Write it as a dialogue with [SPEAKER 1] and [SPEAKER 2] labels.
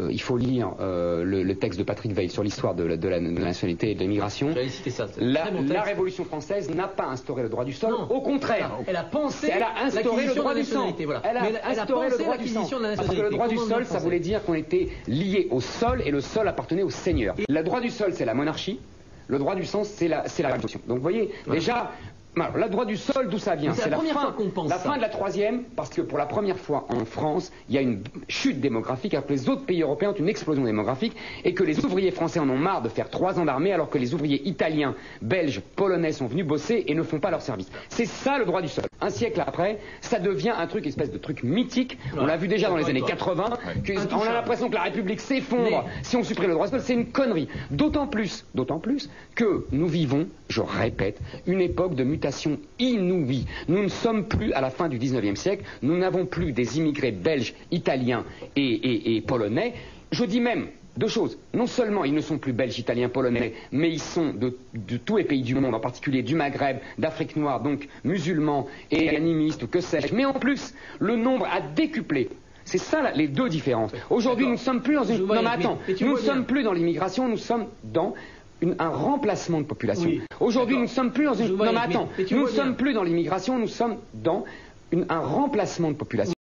[SPEAKER 1] il faut lire le texte de Patrick Weil sur l'histoire de la nationalité et de l'immigration.
[SPEAKER 2] J'allais citer ça.
[SPEAKER 1] La Révolution française n'a pas instauré le droit du sol, au contraire.
[SPEAKER 2] Elle a pensé
[SPEAKER 1] elle a instauré le droit du sang.
[SPEAKER 2] Voilà.
[SPEAKER 1] Elle a instauré le droit du sang. Parce que le droit du sol, ça voulait dire qu'on était lié au sol et le sol appartenait au seigneur. Le droit du sol, c'est la monarchie. Le droit du sang, c'est la Révolution. Donc vous voyez, déjà... Alors, le droit du sol, d'où ça vient?
[SPEAKER 2] C'est la
[SPEAKER 1] fin de la troisième, parce que pour la première fois en France, il y a une chute démographique, alors que les autres pays européens ont une explosion démographique, et que les ouvriers français en ont marre de faire 3 ans d'armée, alors que les ouvriers italiens, belges, polonais sont venus bosser et ne font pas leur service. C'est ça le droit du sol. Un siècle après, ça devient un truc, espèce de truc mythique. On l'a vu déjà dans les années 80, on a l'impression que la République s'effondre si on supprime le droit du sol. C'est une connerie. D'autant plus que nous vivons, je répète, une époque de mutation inouïe. Nous ne sommes plus à la fin du 19e siècle, nous n'avons plus des immigrés belges, italiens et polonais. Je dis même 2 choses. Non seulement ils ne sont plus belges, italiens, polonais, mais ils sont de tous les pays du monde, en particulier du Maghreb, d'Afrique noire, donc musulmans et animistes ou que sais-je. Mais en plus, le nombre a décuplé. C'est ça les 2 différences. Aujourd'hui, nous ne sommes plus dans une... Non mais attends, nous ne sommes plus dans l'immigration, nous sommes dans... un remplacement de population. Oui. Aujourd'hui, nous ne sommes plus dans une... Non mais attends, nous ne sommes plus dans l'immigration, nous sommes dans un remplacement de population.